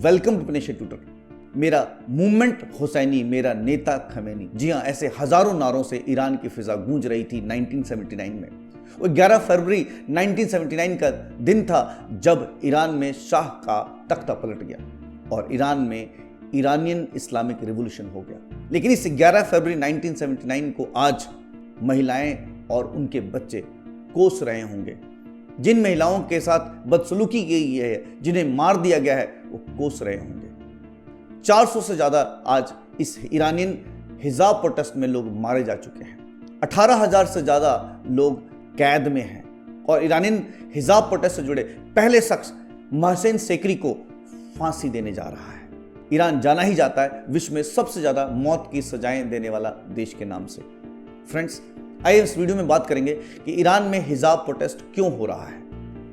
Welcome to पेनेशे tutor. मेरा movement हुसैनी, मेरा नेता खमेनी। जी हाँ, ऐसे हजारों नारों से ईरान की फिजा गूंज रही थी 1979 में। वो 11 फरवरी 1979 का दिन था जब ईरान में शाह का तख्ता पलट गया और ईरान में ईरानियन इस्लामिक रिवॉल्यूशन हो गया। लेकिन इस 11 फरवरी 1979 को आज महिलाएं और उनके बच्चे कोस रहे होंगे। जिन महिलाओं के साथ बदसलूकी की गई है, जिन्हें मार दिया गया है, वो कोस रहे होंगे। 400 से ज्यादा आज इस ईरानियन हिजाब प्रोटेस्ट में लोग मारे जा चुके हैं। 18,000 से ज्यादा लोग कैद में हैं और ईरानियन हिजाब प्रोटेस्ट से जुड़े पहले शख्स महसेन सेकरी को फांसी देने जा रहा है। ईरान जाना ही जाता है विश्व में सबसे ज्यादा मौत की सजाएं देने वाला देश के नाम से। फ्रेंड्स, आइए इस वीडियो में बात करेंगे कि ईरान में हिजाब प्रोटेस्ट क्यों हो रहा है,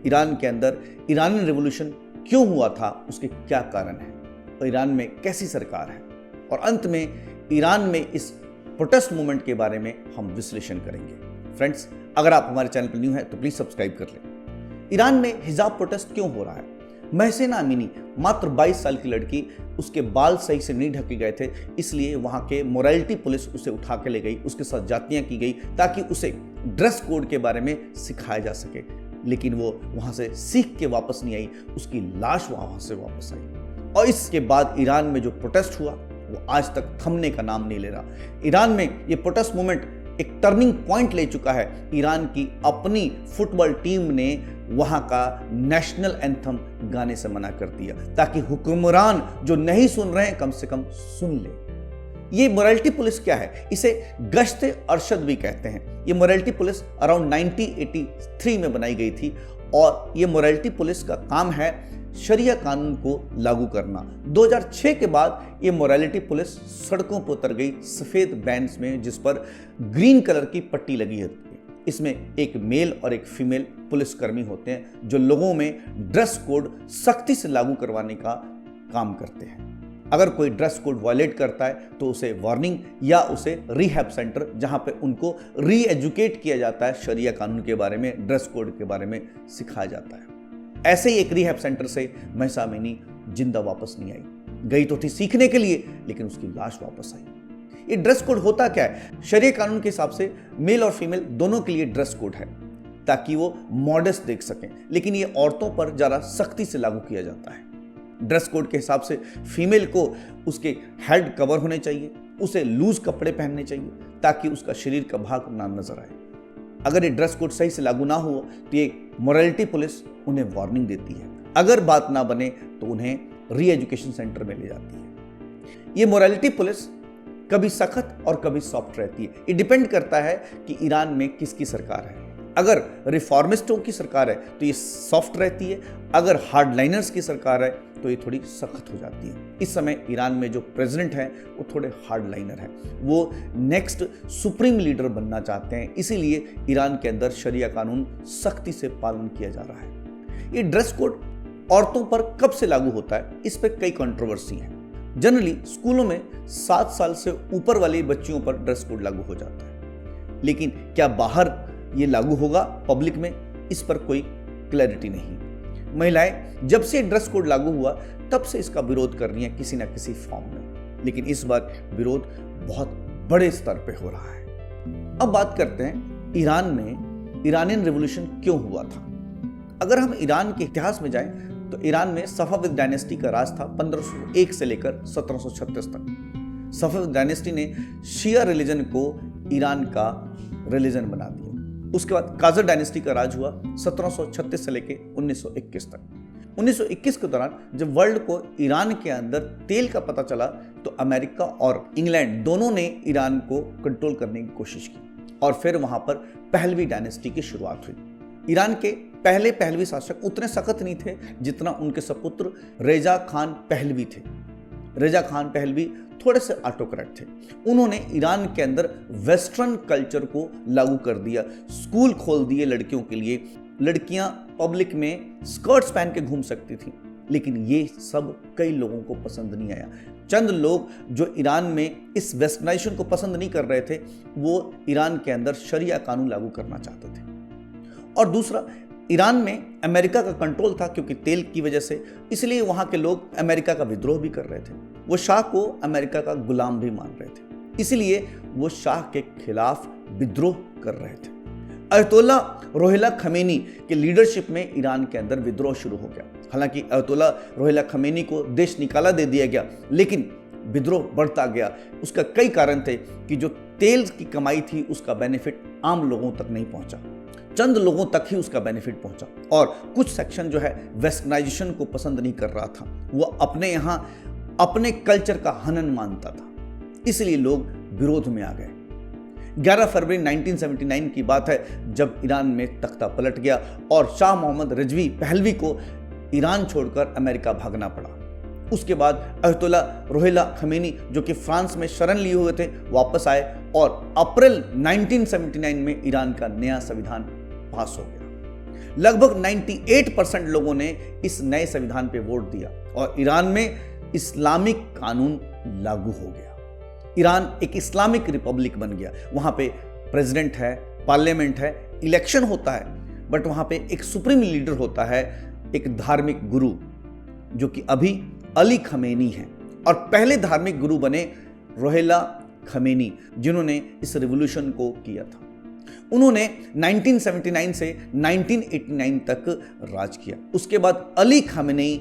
ईरान के अंदर ईरानियन रिवॉल्यूशन क्यों हुआ था, उसके क्या कारण है और ईरान में कैसी सरकार है, और अंत में ईरान में इस प्रोटेस्ट मूवमेंट के बारे में हम विश्लेषण करेंगे। फ्रेंड्स, अगर आप हमारे चैनल पर न्यू हैं तो प्लीज सब्सक्राइब कर लें। ईरान में हिजाब प्रोटेस्ट क्यों हो रहा है? महसेना अमीनी मात्र 22 साल की लड़की, उसके बाल सही से नहीं ढके गए थे, इसलिए वहां के मोरालिटी पुलिस उसे उठा के ले गई, उसके साथ जातियां की गई ताकि उसे ड्रेस कोड के बारे में सिखाया जा सके। लेकिन वो वहां से सीख के वापस नहीं आई, उसकी लाश वहां से वापस आई। और इसके बाद ईरान में जो प्रोटेस्ट हुआ वो आज तक थमने का नाम नहीं ले रहा। ईरान में ये प्रोटेस्ट मूवमेंट एक टर्निंग पॉइंट ले चुका है। ईरान की अपनी फुटबॉल टीम ने वहां का नेशनल एंथम गाने से मना कर दिया ताकि हुक्मरान जो नहीं सुन रहे हैं कम से कम सुन ले। ये मोरालिटी पुलिस क्या है? इसे गश्त अरशद भी कहते हैं। ये मोरालिटी पुलिस अराउंड 1983 में बनाई गई थी और ये मोरालिटी पुलिस का काम है शरिया कानून को लागू करना। 2006 के बाद ये मोरालिटी पुलिस सड़कों पर उतर गई सफेद बैंड्स में, जिस पर ग्रीन कलर की पट्टी लगी है। इसमें एक मेल और एक फीमेल पुलिसकर्मी होते हैं जो लोगों में ड्रेस कोड सख्ती से लागू करवाने का काम करते हैं। अगर कोई ड्रेस कोड वायलेट करता है तो उसे वार्निंग या उसे रिहैब सेंटर, जहां पे उनको री एजुकेट किया जाता है, शरिया कानून के बारे में, ड्रेस कोड के बारे में सिखाया जाता है। ऐसे ही एक रिहैब सेंटर से महसा अमीनी जिंदा वापस नहीं आई। गई तो थी सीखने के लिए, लेकिन उसकी लाश वापस आई। ये ड्रेस कोड होता क्या है? शरिया कानून के हिसाब से मेल और फीमेल दोनों के लिए ड्रेस कोड है ताकि वो मॉडर्न देख सकें, लेकिन ये औरतों पर जरा सख्ती से लागू किया जाता है। ड्रेस कोड के हिसाब से फीमेल को उसके हेड कवर होने चाहिए, उसे लूज कपड़े पहनने चाहिए ताकि उसका शरीर का भाग ना नजर आए। अगर ये ड्रेस कोड सही से लागू ना हो तो ये मोरालिटी पुलिस उन्हें वार्निंग देती है। अगर बात ना बने तो उन्हें री एजुकेशन सेंटर में ले जाती है। ये मोरालिटी पुलिस कभी सख्त और कभी सॉफ्ट रहती है। ये डिपेंड करता है कि ईरान में किसकी सरकार है। अगर रिफॉर्मिस्टों की सरकार है तो ये सॉफ्ट रहती है, अगर हार्डलाइनर्स की सरकार है तो ये थोड़ी सख्त हो जाती है। इस समय ईरान में जो प्रेसिडेंट हैं वो थोड़े हार्डलाइनर हैं, वो नेक्स्ट सुप्रीम लीडर बनना चाहते हैं, इसीलिए ईरान के अंदर शरिया कानून सख्ती से पालन किया जा रहा है। ये ड्रेस कोड औरतों पर कब से लागू होता है, इस पर कई कंट्रोवर्सी है। जनरली स्कूलों में 7 साल से ऊपर वाली बच्चियों पर ड्रेस कोड लागू हो जाता है, लेकिन क्या बाहर ये लागू होगा पब्लिक में, इस पर कोई क्लैरिटी नहीं। महिलाएं जब से ड्रेस कोड लागू हुआ तब से इसका विरोध कर रही हैं किसी ना किसी फॉर्म में, लेकिन इस बार विरोध बहुत बड़े स्तर पे हो रहा है। अब बात करते हैं ईरान में ईरानियन रिवॉल्यूशन क्यों हुआ था। अगर हम ईरान के इतिहास में जाएं तो ईरान में सफाविद डायनेस्टी का राज था 1501 से लेकर 1736 तक। सफाविद डायनेस्टी ने शिया रिलीजन को ईरान का रिलीजन बना दिया। उसके बाद काजर डायनेस्टी का राज हुआ 1736 से लेकर 1921 तक। 1921 के दौरान जब वर्ल्ड को ईरान के अंदर तेल का पता चला तो अमेरिका और इंग्लैंड दोनों ने ईरान को कंट्रोल करने की कोशिश की और फिर वहां पर पहलवी डायनेस्टी की शुरुआत हुई। ईरान के पहले पहलवी शासक उतने सख्त नहीं थे जितना उनके सपुत्र रेजा खान पहलवी थे। रेजा खान पहलवी थोड़े से ऑटोक्रेट थे। उन्होंने ईरान के अंदर वेस्टर्न कल्चर को लागू कर दिया, स्कूल खोल दिए लड़कियों के लिए। लड़कियां पब्लिक में स्कर्ट्स पहन के घूम सकती थी, लेकिन ये सब कई लोगों को पसंद नहीं आया। चंद लोग जो ईरान में इस वेस्टर्नाइजेशन को पसंद नहीं कर रहे थे, वो ईरान के अंदर शरिया कानून लागू करना चाहते थे। और दूसरा, ईरान में अमेरिका का कंट्रोल था क्योंकि तेल की वजह से, इसलिए वहां के लोग अमेरिका का विद्रोह भी कर रहे थे। वो शाह को अमेरिका का गुलाम भी मान रहे थे, इसलिए वो शाह के खिलाफ विद्रोह कर रहे थे। अयतोल्ला रोहिल्ला खमेनी के लीडरशिप में ईरान के अंदर विद्रोह शुरू हो गया। हालांकि अयतोल्ला रोहिल्ला खमेनी को देश निकाला दे दिया गया, लेकिन विद्रोह बढ़ता गया। उसका कई कारण थे कि जो तेल की कमाई थी उसका बेनिफिट आम लोगों तक नहीं पहुंचा, चंद लोगों तक ही उसका बेनिफिट पहुंचा। और कुछ सेक्शन जो है वेस्टर्नाइजेशन को पसंद नहीं कर रहा था, वो अपने यहाँ अपने कल्चर का हनन मानता था, इसलिए लोग विरोध में आ गए। 11 फरवरी 1979 की बात है जब ईरान में तख्ता पलट गया और शाह मोहम्मद रिजवी पहलवी को ईरान छोड़कर अमेरिका भागना पड़ा। उसके बाद अयतोल्ला रोहिल्ला खमेनी, जो कि फ्रांस में शरण लिए हुए थे, वापस आए और अप्रैल 1979 में ईरान का नया संविधान पास हो गया। लगभग 98% लोगों ने इस नए संविधान पे वोट दिया और ईरान में इस्लामिक कानून लागू हो गया। ईरान एक इस्लामिक रिपब्लिक बन गया। वहां पे प्रेसिडेंट है, पार्लियामेंट है, इलेक्शन होता है, बट वहां पे एक सुप्रीम लीडर होता है, एक धार्मिक गुरु, जो कि अभी अली खमेनी है। और पहले धार्मिक गुरु बने रोहिल्ला खमेनी, जिन्होंने इस रिवॉल्यूशन को किया था। उन्होंने 1979 से 1989 तक राज किया। उसके बाद Ali Khamenei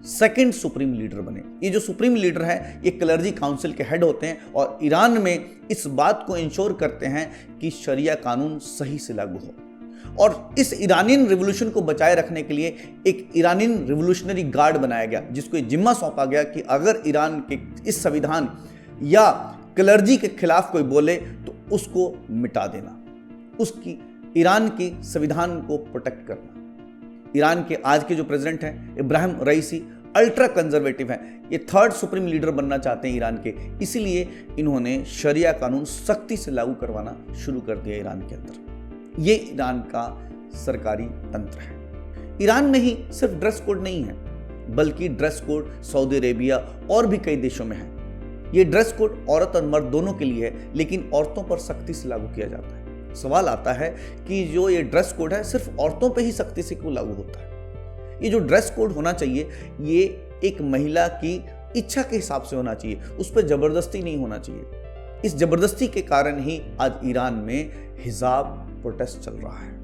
second supreme leader बने। ये जो सुप्रीम लीडर है ये क्लर्जी काउंसिल के हेड होते हैं और ईरान में इस बात को इंश्योर करते हैं कि शरिया कानून सही से लागू हो। और इस ईरानियन रिवॉल्यूशन को बचाए रखने के लिए एक ईरानियन रिवॉल्यूशनरी गार्ड बनाया गया, जिसको ये जिम्मा सौंपा गया कि अगर ईरान के इस संविधान या क्लर्जी के खिलाफ कोई बोले तो उसको मिटा देना, उसकी ईरान के संविधान को प्रोटेक्ट करना। ईरान के आज के जो प्रेसिडेंट हैं इब्राहिम रईसी अल्ट्रा कंजर्वेटिव हैं। ये थर्ड सुप्रीम लीडर बनना चाहते हैं ईरान के, इसीलिए इन्होंने शरिया कानून सख्ती से लागू करवाना शुरू कर दिया ईरान के अंदर। ये ईरान का सरकारी तंत्र है। ईरान में ही सिर्फ ड्रेस कोड नहीं है, बल्कि ड्रेस कोड सऊदी अरेबिया और भी कई देशों में है। ये ड्रेस कोड औरत और मर्द दोनों के लिए है, लेकिन औरतों पर सख्ती से लागू किया जाता है। सवाल आता है कि जो ये ड्रेस कोड है सिर्फ औरतों पे ही सख्ती से क्यों लागू होता है? ये जो ड्रेस कोड होना चाहिए ये एक महिला की इच्छा के हिसाब से होना चाहिए, उस पर जबरदस्ती नहीं होना चाहिए। इस जबरदस्ती के कारण ही आज ईरान में हिजाब प्रोटेस्ट चल रहा है।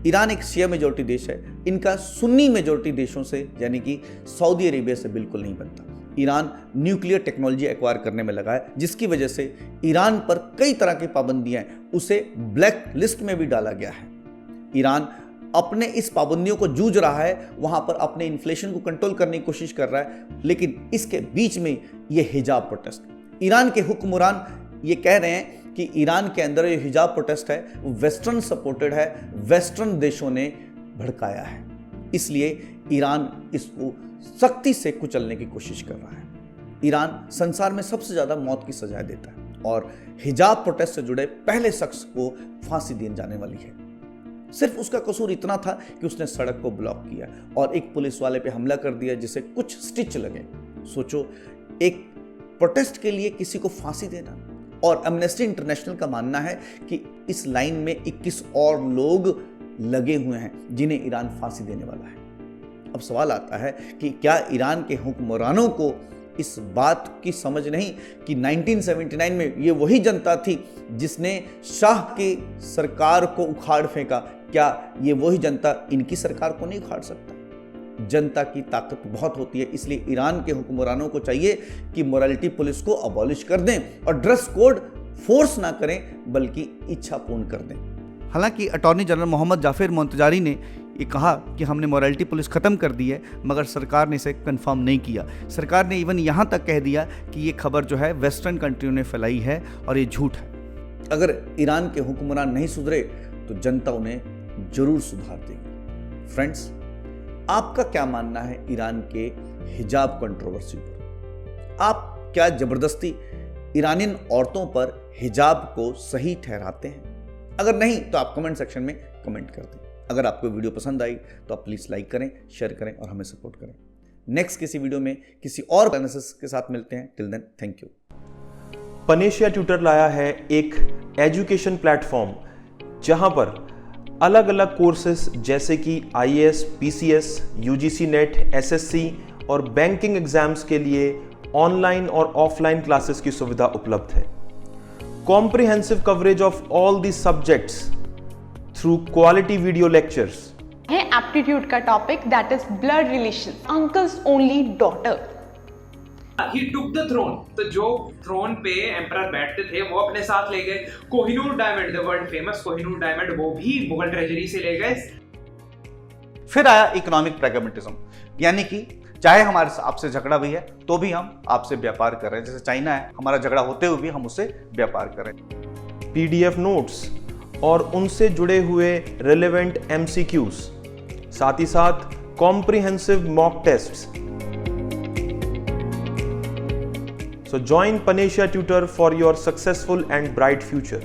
ईरान एक शिया मेजॉरिटी देश है, इनका सुन्नी मेजॉरिटी देशों से यानी कि सऊदी अरेबिया से बिल्कुल नहीं बनता। ईरान न्यूक्लियर टेक्नोलॉजी एक्वायर करने में लगा है, जिसकी वजह से ईरान पर कई तरह की पाबंदियां हैं, उसे ब्लैक लिस्ट में भी डाला गया है। ईरान अपने इस पाबंदियों को जूझ रहा है, वहां पर अपने इन्फ्लेशन को कंट्रोल करने की कोशिश कर रहा है, लेकिन इसके बीच में ये हिजाब प्रोटेस्ट। ईरान के हुक्मरान ये कह रहे हैं कि ईरान के अंदर ये हिजाब प्रोटेस्ट है वो वेस्टर्न सपोर्टेड है, वेस्टर्न देशों ने भड़काया है, इसलिए ईरान इसको सख्ती से कुचलने की कोशिश कर रहा है। ईरान संसार में सबसे ज्यादा मौत की सजाएं देता है और हिजाब प्रोटेस्ट से जुड़े पहले शख्स को फांसी दी जाने वाली है। सिर्फ उसका कसूर इतना था कि उसने सड़क को ब्लॉक किया और एक पुलिस वाले पे हमला कर दिया जिसे कुछ स्टिच लगे। सोचो, एक प्रोटेस्ट के लिए किसी को फांसी देना। और एमनेस्टी इंटरनेशनल का मानना है कि इस लाइन में 21 और लोग लगे हुए हैं जिन्हें ईरान फांसी देने वाला है। अब सवाल आता है कि क्या ईरान के हुक्मरानों को इस बात की समझ नहीं कि 1979 में ये वही जनता थी जिसने शाह की सरकार को उखाड़ फेंका? क्या ये वही जनता इनकी सरकार को नहीं उखाड़ सकता? जनता की ताकत बहुत होती है, इसलिए ईरान के हुक्मरानों को चाहिए कि मोरालिटी पुलिस को अबॉलिश कर दें और ड्रेस कोड फोर्स ना करें बल्कि इच्छापूर्ण कर दें। हालांकि अटॉर्नी जनरल मोहम्मद जाफर मोंतजारी ने ये कहा कि हमने मोरालिटी पुलिस खत्म कर दी है, मगर सरकार ने इसे कंफर्म नहीं किया। सरकार ने इवन यहाँ तक कह दिया कि ये खबर जो है वेस्टर्न कंट्रियों ने फैलाई है और ये झूठ है। अगर ईरान के हुक्मरान नहीं सुधरे तो जनता उन्हें जरूर सुधार देगी। फ्रेंड्स, आपका क्या मानना है ईरान के हिजाब कंट्रोवर्सी पर? आप क्या जबरदस्ती ईरानियन औरतों पर हिजाब को सही ठहराते हैं? अगर नहीं तो आप कमेंट सेक्शन में कमेंट कर दें। अगर आपको वीडियो पसंद आई तो आप प्लीज़ लाइक करें, शेयर करें और हमें सपोर्ट करें। नेक्स्ट किसी वीडियो में किसी और एनालिसिस के साथ मिलते हैं। Till then, thank you. Panacea Tutor लाया है एक एजुकेशन प्लेटफॉर्म जहां पर अलग अलग कोर्सेस जैसे कि IAS, PCS, UGC net, SSC और बैंकिंग एग्जाम्स के लिए ऑनलाइन और ऑफलाइन क्लासेस की सुविधा उपलब्ध है। Comprehensive coverage of all the subjects through quality video lectures है। एप्टीट्यूड का topic that is blood relation, uncles only daughter. He took the throne. तो जो थ्रोन पे एम्परर बैठते थे वो अपने साथ ले गए। Kohinoor diamond, the world famous Kohinoor diamond, वो भी मुगल ट्रेजरी से ले गए। फिर आया इकोनॉमिक प्रैग्मेटिज्म, यानी कि चाहे हमारे आपसे झगड़ा भी है तो भी हम आपसे व्यापार कर रहे हैं। जैसे चाइना है, हमारा झगड़ा होते हुए भी हम उससे व्यापार कर रहे हैं। PDF नोट्स और उनसे जुड़े हुए रिलेवेंट MCQs, साथ ही साथ comprehensive mock tests. So join Panisha Tutor for your successful and bright future.